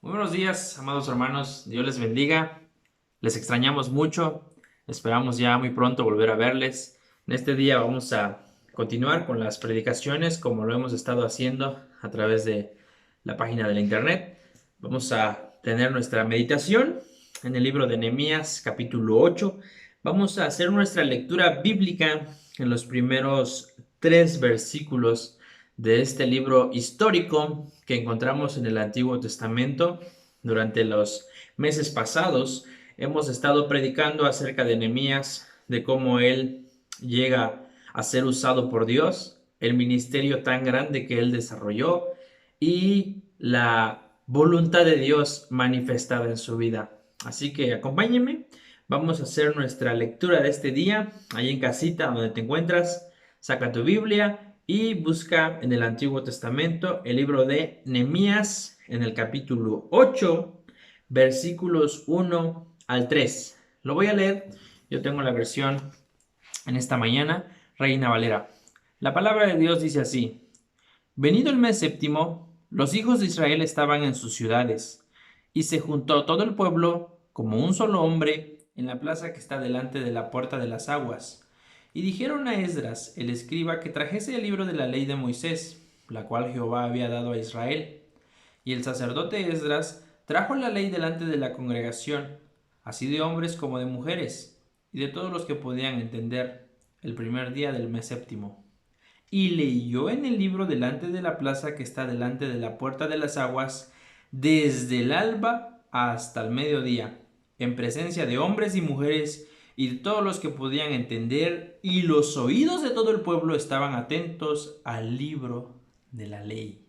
Muy buenos días, amados hermanos. Dios les bendiga. Les extrañamos mucho. Esperamos ya muy pronto volver a verles. En este día vamos a continuar con las predicaciones como lo hemos estado haciendo a través de la página de la internet. Vamos a tener nuestra meditación en el libro de Nehemías, capítulo 8. Vamos a hacer nuestra lectura bíblica en los primeros 3 versículos de este libro histórico que encontramos en el Antiguo Testamento. Durante los meses pasados hemos estado predicando acerca de Nehemías, de cómo él llega a ser usado por Dios, el ministerio tan grande que él desarrolló y la voluntad de Dios manifestada en su vida. Así que acompáñenme, vamos a hacer nuestra lectura de este día, ahí en casita donde te encuentras. Saca tu Biblia y busca en el Antiguo Testamento el libro de Nehemías en el capítulo 8, versículos 1 al 3. Lo voy a leer, yo tengo la versión en esta mañana, Reina Valera. La palabra de Dios dice así: Venido el mes séptimo, los hijos de Israel estaban en sus ciudades, y se juntó todo el pueblo como un solo hombre en la plaza que está delante de la puerta de las aguas. Y dijeron a Esdras, el escriba, que trajese el libro de la ley de Moisés, la cual Jehová había dado a Israel. Y el sacerdote Esdras trajo la ley delante de la congregación, así de hombres como de mujeres, y de todos los que podían entender, el primer día del mes séptimo. Y leyó en el libro delante de la plaza que está delante de la puerta de las aguas, desde el alba hasta el mediodía, en presencia de hombres y mujeres y de todos los que podían entender, y los oídos de todo el pueblo estaban atentos al libro de la ley.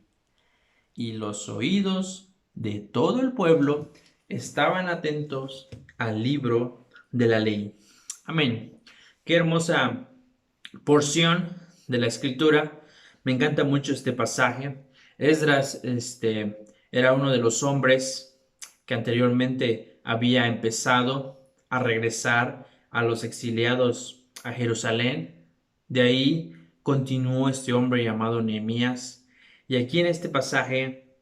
Y los oídos de todo el pueblo estaban atentos al libro de la ley. Amén. Qué hermosa porción de la escritura. Me encanta mucho este pasaje. Esdras era uno de los hombres que anteriormente había empezado a regresar a los exiliados a Jerusalén. De ahí continuó este hombre llamado Nehemías. Y aquí en este pasaje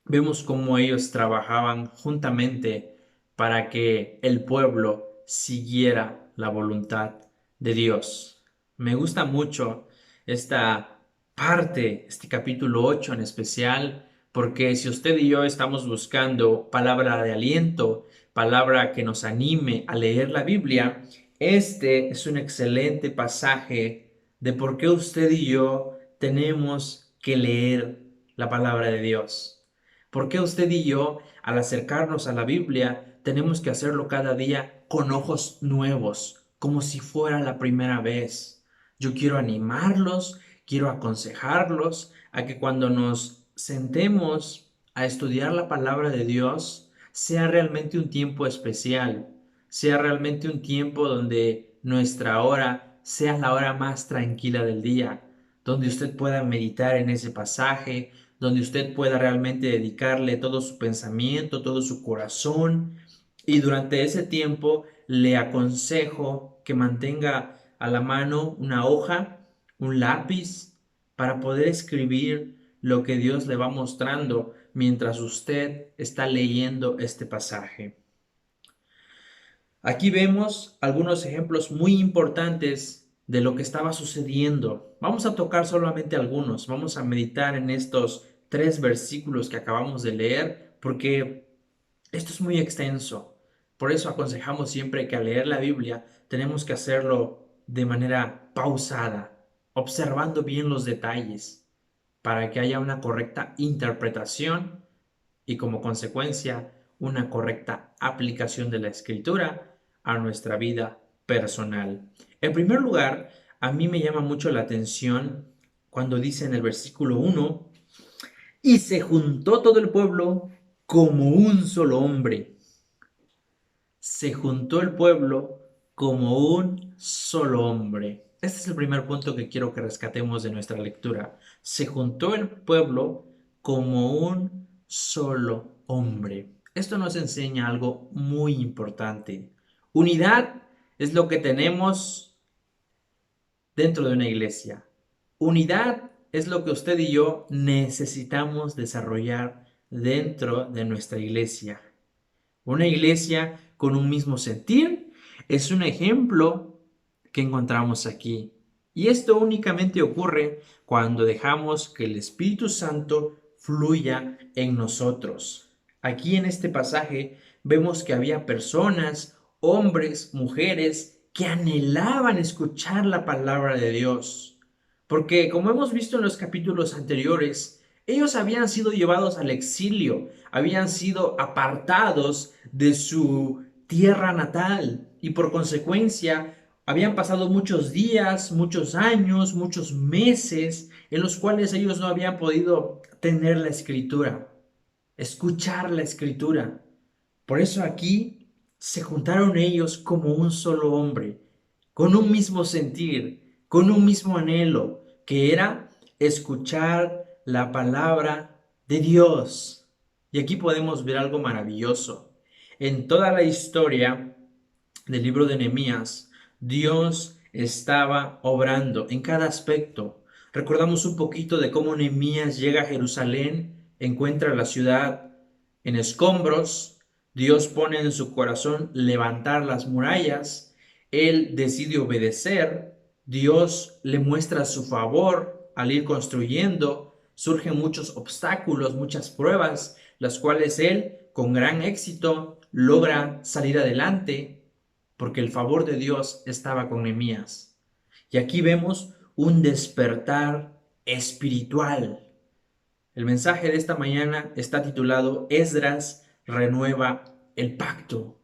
vemos cómo ellos trabajaban juntamente para que el pueblo siguiera la voluntad de Dios. Me gusta mucho esta parte, este capítulo 8 en especial, porque si usted y yo estamos buscando palabra de aliento, palabra que nos anime a leer la Biblia, este es un excelente pasaje de por qué usted y yo tenemos que leer la palabra de Dios. ¿Por qué usted y yo, al acercarnos a la Biblia, tenemos que hacerlo cada día con ojos nuevos, como si fuera la primera vez? Yo quiero animarlos, quiero aconsejarlos a que cuando nos sentemos a estudiar la palabra de Dios, sea realmente un tiempo especial, sea realmente un tiempo donde nuestra hora sea la hora más tranquila del día, donde usted pueda meditar en ese pasaje, donde usted pueda realmente dedicarle todo su pensamiento, todo su corazón. Y durante ese tiempo le aconsejo que mantenga a la mano una hoja, un lápiz, para poder escribir lo que Dios le va mostrando mientras usted está leyendo este pasaje. Aquí vemos algunos ejemplos muy importantes de lo que estaba sucediendo. Vamos a tocar solamente algunos, vamos a meditar en estos 3 versículos que acabamos de leer, porque esto es muy extenso. Por eso aconsejamos siempre que al leer la Biblia tenemos que hacerlo de manera pausada, observando bien los detalles, para que haya una correcta interpretación y como consecuencia una correcta aplicación de la escritura a nuestra vida personal. En primer lugar, a mí me llama mucho la atención cuando dice en el versículo 1, y se juntó todo el pueblo como un solo hombre. Se juntó el pueblo como un solo hombre. Este es el primer punto que quiero que rescatemos de nuestra lectura. Se juntó el pueblo como un solo hombre. Esto nos enseña algo muy importante. Unidad es lo que tenemos dentro de una iglesia. Unidad es lo que usted y yo necesitamos desarrollar dentro de nuestra iglesia. Una iglesia con un mismo sentir es un ejemplo que encontramos aquí. Y esto únicamente ocurre cuando dejamos que el Espíritu Santo fluya en nosotros. Aquí en este pasaje vemos que había personas, hombres, mujeres, que anhelaban escuchar la palabra de Dios. Porque como hemos visto en los capítulos anteriores, ellos habían sido llevados al exilio, habían sido apartados de su tierra natal y por consecuencia habían pasado muchos días, muchos años, muchos meses en los cuales ellos no habían podido tener la escritura, escuchar la escritura. Por eso aquí se juntaron ellos como un solo hombre, con un mismo sentir, con un mismo anhelo, que era escuchar la palabra de Dios. Y aquí podemos ver algo maravilloso. En toda la historia del libro de Nehemías, Dios estaba obrando en cada aspecto. Recordamos un poquito de cómo Nehemías llega a Jerusalén, encuentra la ciudad en escombros, Dios pone en su corazón levantar las murallas, él decide obedecer, Dios le muestra su favor al ir construyendo, surgen muchos obstáculos, muchas pruebas, las cuales él, con gran éxito, logra salir adelante, porque el favor de Dios estaba con Nehemías. Y aquí vemos un despertar espiritual. El mensaje de esta mañana está titulado Esdras renueva el pacto.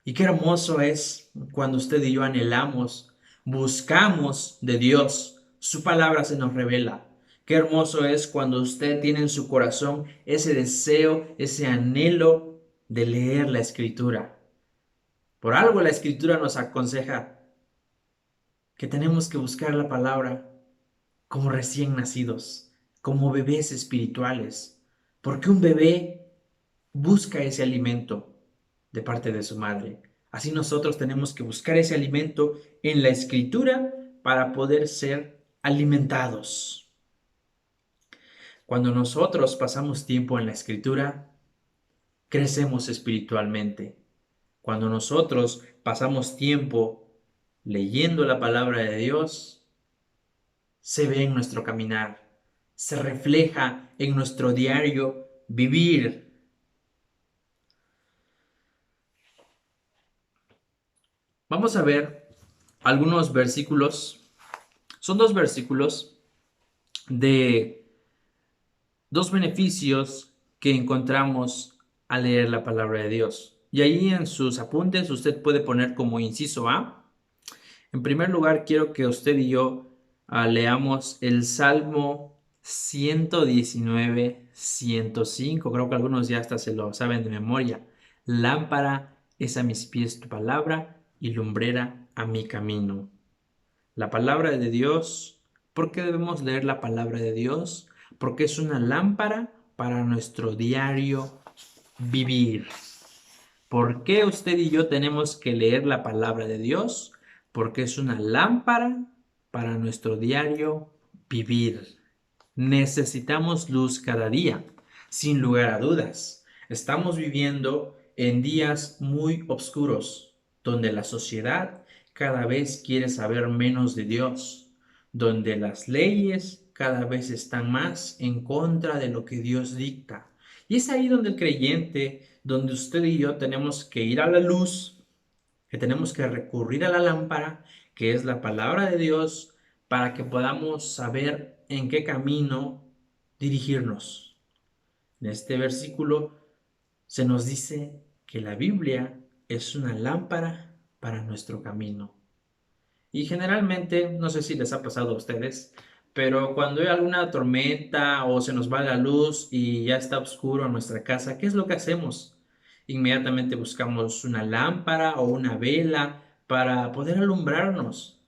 Y qué hermoso es cuando usted y yo anhelamos, buscamos de Dios, su palabra se nos revela. Qué hermoso es cuando usted tiene en su corazón ese deseo, ese anhelo de leer la escritura. Por algo la escritura nos aconseja que tenemos que buscar la palabra como recién nacidos, como bebés espirituales, porque un bebé busca ese alimento de parte de su madre. Así nosotros tenemos que buscar ese alimento en la escritura para poder ser alimentados. Cuando nosotros pasamos tiempo en la escritura, crecemos espiritualmente. Cuando nosotros pasamos tiempo leyendo la palabra de Dios, se ve en nuestro caminar, se refleja en nuestro diario vivir. Vamos a ver algunos versículos. Son dos versículos de dos beneficios que encontramos al leer la palabra de Dios. Y ahí en sus apuntes usted puede poner como inciso A. En primer lugar, quiero que usted y yo leamos el Salmo 119, 105. Creo que algunos ya hasta se lo saben de memoria. Lámpara es a mis pies tu palabra y lumbrera a mi camino. La palabra de Dios. ¿Por qué debemos leer la palabra de Dios? Porque es una lámpara para nuestro diario vivir. ¿Por qué usted y yo tenemos que leer la palabra de Dios? Porque es una lámpara para nuestro diario vivir. Necesitamos luz cada día, sin lugar a dudas. Estamos viviendo en días muy oscuros, donde la sociedad cada vez quiere saber menos de Dios, donde las leyes cada vez están más en contra de lo que Dios dicta. Y es ahí donde el creyente, donde usted y yo tenemos que ir a la luz, que tenemos que recurrir a la lámpara, que es la palabra de Dios, para que podamos saber en qué camino dirigirnos. En este versículo se nos dice que la Biblia es una lámpara para nuestro camino. Y generalmente, no sé si les ha pasado a ustedes, pero cuando hay alguna tormenta o se nos va la luz y ya está oscuro en nuestra casa, ¿qué es lo que hacemos? Inmediatamente buscamos una lámpara o una vela para poder alumbrarnos.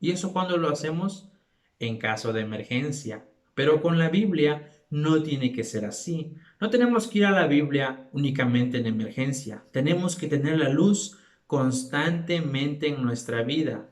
¿Y eso cuando lo hacemos? En caso de emergencia. Pero con la Biblia no tiene que ser así. No tenemos que ir a la Biblia únicamente en emergencia. Tenemos que tener la luz constantemente en nuestra vida.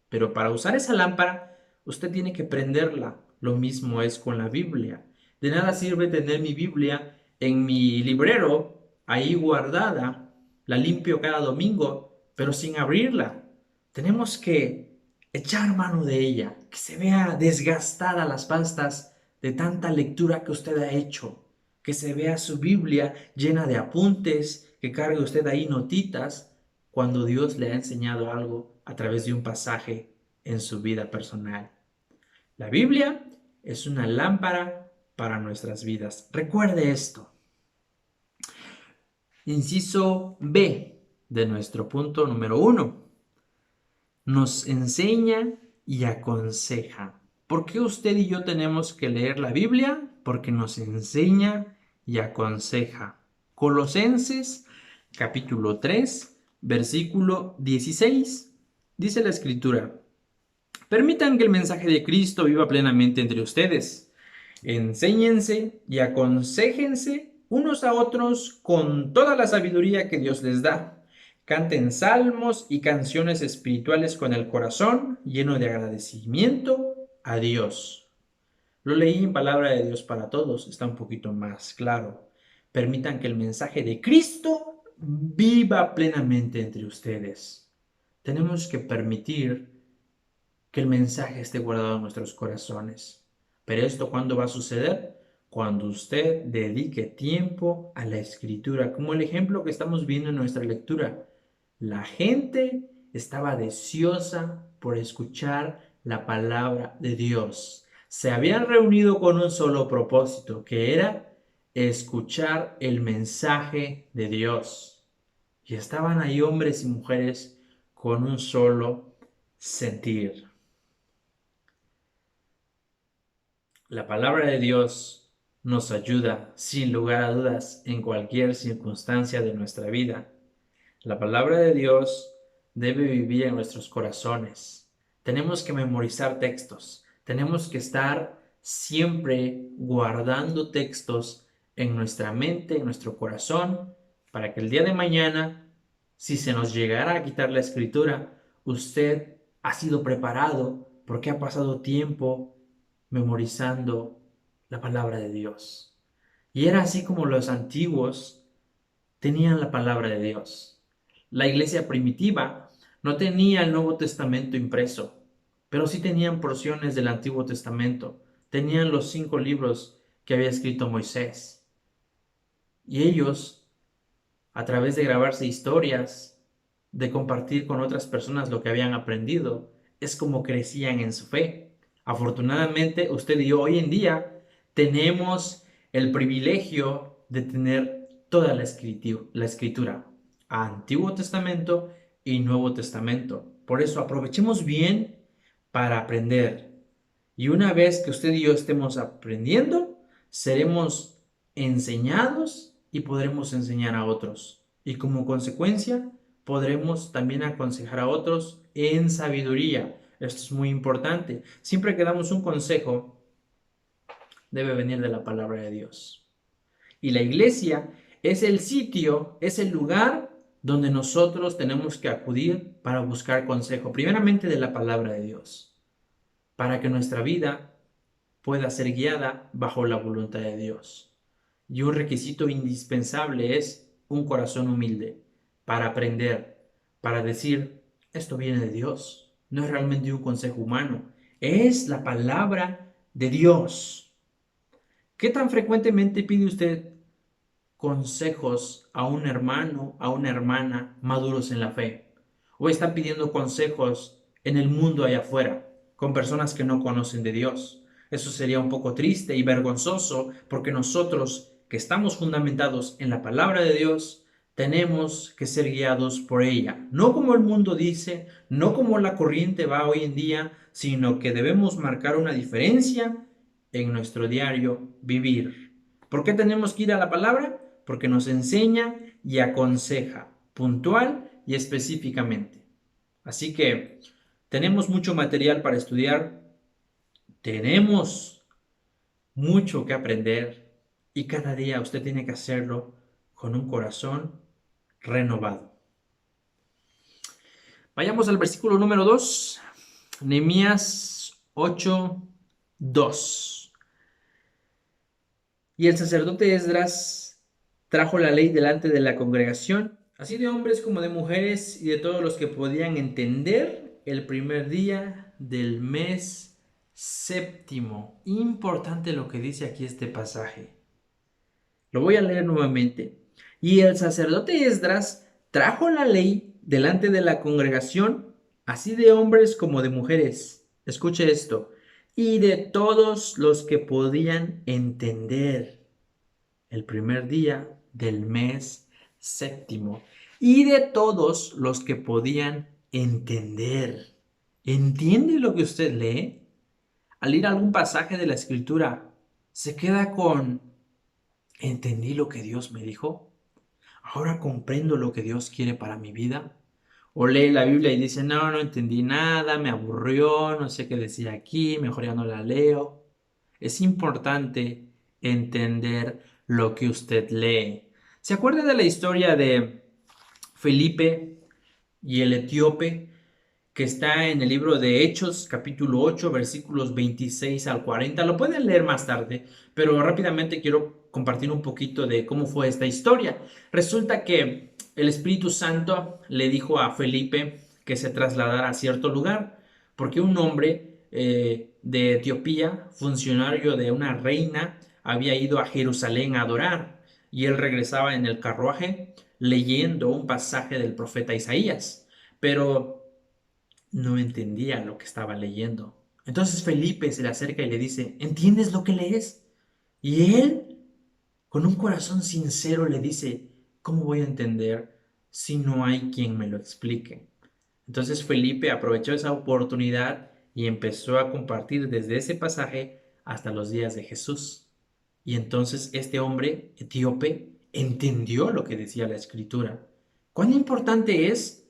Pero para usar esa lámpara, usted tiene que prenderla. Lo mismo es con la Biblia. De nada sirve tener mi Biblia en mi librero, ahí guardada, la limpio cada domingo, pero sin abrirla. Tenemos que echar mano de ella, que se vea desgastada las pastas de tanta lectura que usted ha hecho, que se vea su Biblia llena de apuntes, que cargue usted ahí notitas cuando Dios le ha enseñado algo a través de un pasaje en su vida personal. La Biblia es una lámpara para nuestras vidas. Recuerde esto. Inciso B de nuestro punto número 1. Nos enseña y aconseja. ¿Por qué usted y yo tenemos que leer la Biblia? Porque nos enseña y aconseja. Colosenses capítulo 3, versículo 16. Dice la Escritura: permitan que el mensaje de Cristo viva plenamente entre ustedes. Enséñense y aconséjense unos a otros con toda la sabiduría que Dios les da. Canten salmos y canciones espirituales con el corazón lleno de agradecimiento a Dios. Lo leí en Palabra de Dios para Todos, está un poquito más claro. Permitan que el mensaje de Cristo viva plenamente entre ustedes. Tenemos que permitir que el mensaje esté guardado en nuestros corazones. Pero esto, ¿cuándo va a suceder? Cuando usted dedique tiempo a la escritura, como el ejemplo que estamos viendo en nuestra lectura. La gente estaba deseosa por escuchar la palabra de Dios. Se habían reunido con un solo propósito, que era escuchar el mensaje de Dios. Y estaban ahí hombres y mujeres con un solo sentir. La palabra de Dios nos ayuda, sin lugar a dudas, en cualquier circunstancia de nuestra vida. La palabra de Dios debe vivir en nuestros corazones. Tenemos que memorizar textos. Tenemos que estar siempre guardando textos en nuestra mente, en nuestro corazón, para que el día de mañana, si se nos llegara a quitar la escritura, usted ha sido preparado porque ha pasado tiempo memorizando la palabra de Dios. Y era así como los antiguos tenían la palabra de Dios. La iglesia primitiva no tenía el Nuevo Testamento impreso, pero sí tenían porciones del Antiguo Testamento. Tenían los 5 libros que había escrito Moisés. Y ellos, a través de grabarse historias, de compartir con otras personas lo que habían aprendido, es como crecían en su fe. Afortunadamente, usted y yo hoy en día tenemos el privilegio de tener toda la escritura, Antiguo Testamento y Nuevo Testamento. Por eso aprovechemos bien para aprender. Y una vez que usted y yo estemos aprendiendo, seremos enseñados y podremos enseñar a otros. Y como consecuencia, podremos también aconsejar a otros en sabiduría. Esto es muy importante. Siempre que damos un consejo, debe venir de la palabra de Dios. Y la iglesia es el sitio, es el lugar donde nosotros tenemos que acudir para buscar consejo, primeramente de la palabra de Dios, para que nuestra vida pueda ser guiada bajo la voluntad de Dios. Y un requisito indispensable es un corazón humilde para aprender, para decir, esto viene de Dios, no es realmente un consejo humano, es la palabra de Dios. ¿Qué tan frecuentemente pide usted consejos a un hermano, a una hermana maduros en la fe? ¿O está pidiendo consejos en el mundo allá afuera, con personas que no conocen de Dios? Eso sería un poco triste y vergonzoso, porque nosotros que estamos fundamentados en la palabra de Dios, tenemos que ser guiados por ella. No como el mundo dice, no como la corriente va hoy en día, sino que debemos marcar una diferencia en nuestro diario vivir. ¿Por qué tenemos que ir a la palabra? Porque nos enseña y aconseja puntual y específicamente. Así que tenemos mucho material para estudiar, tenemos mucho que aprender y cada día usted tiene que hacerlo con un corazón renovado. Vayamos al versículo número 2, Nehemías 8:2. Y el sacerdote Esdras Trajo la ley delante de la congregación, así de hombres como de mujeres y de todos los que podían entender, el primer día del mes séptimo. Importante lo que dice aquí este pasaje. Lo voy a leer nuevamente. Y el sacerdote Esdras trajo la ley delante de la congregación, así de hombres como de mujeres. Escuche esto. Y de todos los que podían entender, el primer día del mes séptimo. Y de todos los que podían entender. ¿Entiende lo que usted lee? Al ir a algún pasaje de la escritura, se queda con: ¿entendí lo que Dios me dijo? ¿Ahora comprendo lo que Dios quiere para mi vida? O lee la Biblia y dice: no, no entendí nada, me aburrió, no sé qué decía aquí, mejor ya no la leo. Es importante entender lo que usted lee. ¿Se acuerda de la historia de Felipe y el etíope, que está en el libro de Hechos, capítulo 8, versículos 26 al 40? Lo pueden leer más tarde, pero rápidamente quiero compartir un poquito de cómo fue esta historia. Resulta que el Espíritu Santo le dijo a Felipe que se trasladara a cierto lugar, porque un hombre de Etiopía, funcionario de una reina, había ido a Jerusalén a adorar, y él regresaba en el carruaje leyendo un pasaje del profeta Isaías, pero no entendía lo que estaba leyendo. Entonces Felipe se le acerca y le dice: ¿entiendes lo que lees? Y él, con un corazón sincero, le dice: ¿cómo voy a entender si no hay quien me lo explique? Entonces Felipe aprovechó esa oportunidad y empezó a compartir desde ese pasaje hasta los días de Jesús. Y entonces este hombre etíope entendió lo que decía la escritura. ¿Cuán importante es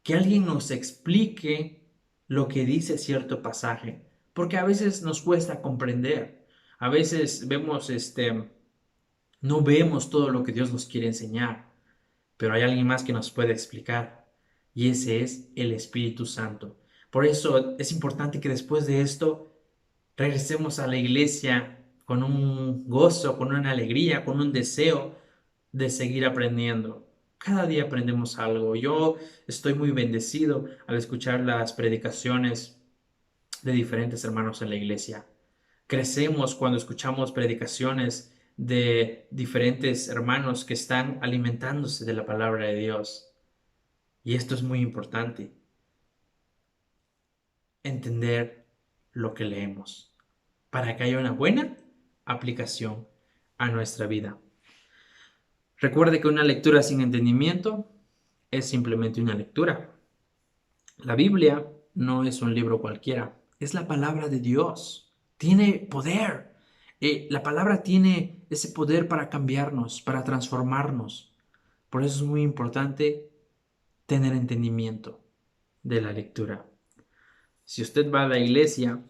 que alguien nos explique lo que dice cierto pasaje? Porque a veces nos cuesta comprender. A veces no vemos todo lo que Dios nos quiere enseñar, pero hay alguien más que nos puede explicar, y ese es el Espíritu Santo. Por eso es importante que después de esto regresemos a la iglesia con un gozo, con una alegría, con un deseo de seguir aprendiendo. Cada día aprendemos algo. Yo estoy muy bendecido al escuchar las predicaciones de diferentes hermanos en la iglesia. Crecemos cuando escuchamos predicaciones de diferentes hermanos que están alimentándose de la palabra de Dios. Y esto es muy importante, entender lo que leemos, para que haya una buena aplicación a nuestra vida. Recuerde que una lectura sin entendimiento es simplemente una lectura. La Biblia no es un libro cualquiera, es la palabra de Dios. Tiene poder. La palabra tiene ese poder para cambiarnos, para transformarnos. Por eso es muy importante tener entendimiento de la lectura. Si usted va a la iglesia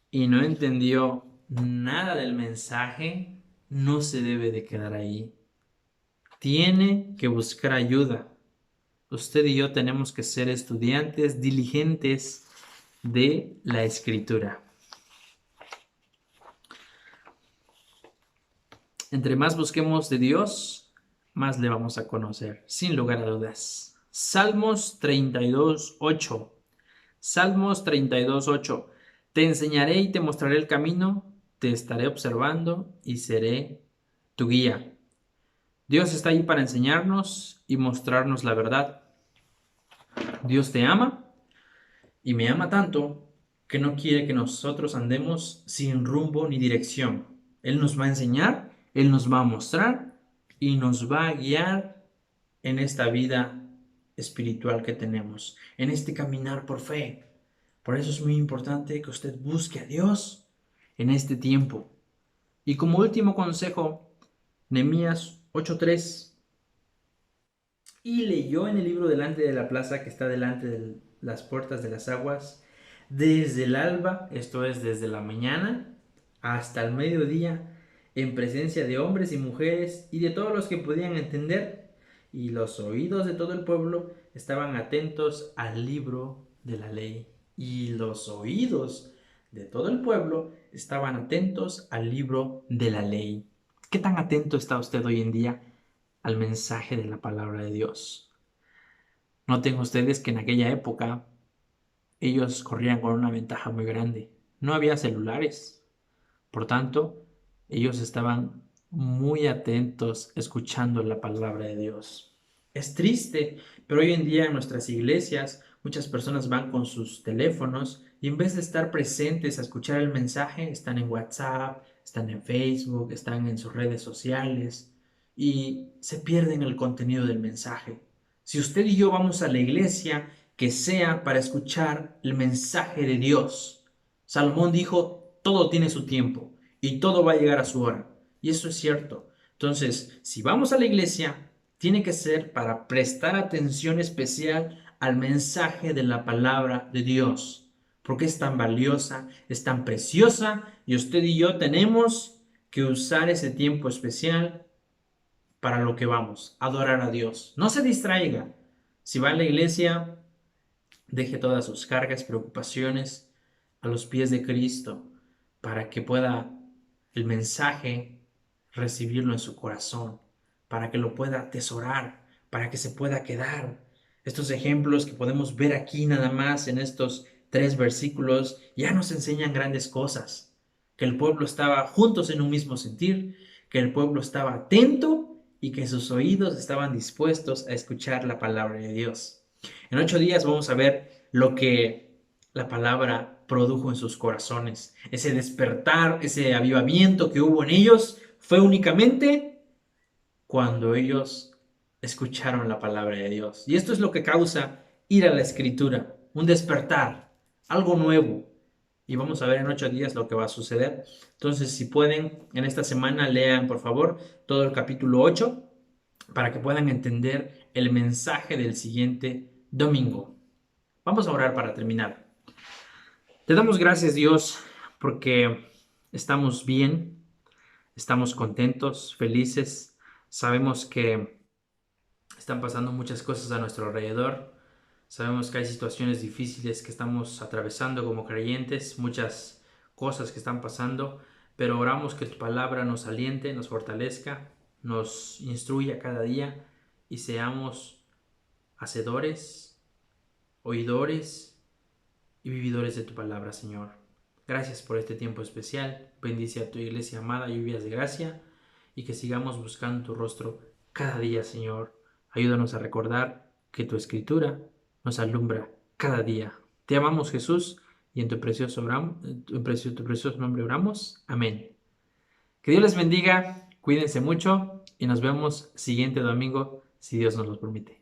y no entendió nada del mensaje, no se debe de quedar ahí. Tiene que buscar ayuda. Usted y yo tenemos que ser estudiantes diligentes de la escritura. Entre más busquemos de Dios, más le vamos a conocer, sin lugar a dudas. Salmos 32:8. Salmos 32:8. Te enseñaré y te mostraré el camino, te estaré observando y seré tu guía. Dios está ahí para enseñarnos y mostrarnos la verdad. Dios te ama y me ama tanto que no quiere que nosotros andemos sin rumbo ni dirección. Él nos va a enseñar, Él nos va a mostrar y nos va a guiar en esta vida espiritual que tenemos, en este caminar por fe. Por eso es muy importante que usted busque a Dios en este tiempo. Y como último consejo, Nehemías 8:3. Y leyó en el libro delante de la plaza que está delante de las puertas de las aguas, desde el alba, esto es desde la mañana, hasta el mediodía, en presencia de hombres y mujeres y de todos los que podían entender, y los oídos de todo el pueblo estaban atentos al libro de la ley. Y los oídos de todo el pueblo estaban atentos al libro de la ley. ¿Qué tan atento está usted hoy en día al mensaje de la palabra de Dios? Noten ustedes que en aquella época ellos corrían con una ventaja muy grande. No había celulares. Por tanto, ellos estaban muy atentos escuchando la palabra de Dios. Es triste, pero hoy en día en nuestras iglesias muchas personas van con sus teléfonos y en vez de estar presentes a escuchar el mensaje, están en WhatsApp, están en Facebook, están en sus redes sociales y se pierden el contenido del mensaje. Si usted y yo vamos a la iglesia, que sea para escuchar el mensaje de Dios. Salomón dijo, todo tiene su tiempo y todo va a llegar a su hora. Y eso es cierto. Entonces, si vamos a la iglesia, tiene que ser para prestar atención especial al mensaje de la palabra de Dios, porque es tan valiosa, es tan preciosa, y usted y yo tenemos que usar ese tiempo especial para lo que vamos, adorar a Dios. No se distraiga. Si va a la iglesia, deje todas sus cargas, preocupaciones a los pies de Cristo para que pueda el mensaje recibirlo en su corazón, para que lo pueda atesorar, para que se pueda quedar. Estos ejemplos que podemos ver aquí nada más en estos 3 versículos ya nos enseñan grandes cosas, que el pueblo estaba juntos en un mismo sentir, que el pueblo estaba atento y que sus oídos estaban dispuestos a escuchar la palabra de Dios. En 8 días vamos a ver lo que la palabra produjo en sus corazones. Ese despertar, ese avivamiento que hubo en ellos fue únicamente cuando ellos escucharon la palabra de Dios. Y esto es lo que causa ir a la escritura, un despertar, algo nuevo. Y vamos a ver en 8 días lo que va a suceder. Entonces, si pueden, en esta semana lean, por favor, todo el capítulo 8 para que puedan entender el mensaje del siguiente domingo. Vamos a orar para terminar. Te damos gracias, Dios, porque estamos bien, estamos contentos, felices. Sabemos que están pasando muchas cosas a nuestro alrededor. Sabemos que hay situaciones difíciles que estamos atravesando como creyentes, muchas cosas que están pasando, pero oramos que tu palabra nos aliente, nos fortalezca, nos instruya cada día y seamos hacedores, oidores y vividores de tu palabra, Señor. Gracias por este tiempo especial. Bendice a tu iglesia amada, lluvias de gracia, y que sigamos buscando tu rostro cada día, Señor. Ayúdanos a recordar que tu escritura nos alumbra cada día. Te amamos, Jesús, y en tu precioso nombre oramos. Amén. Que Dios les bendiga, cuídense mucho y nos vemos siguiente domingo, si Dios nos lo permite.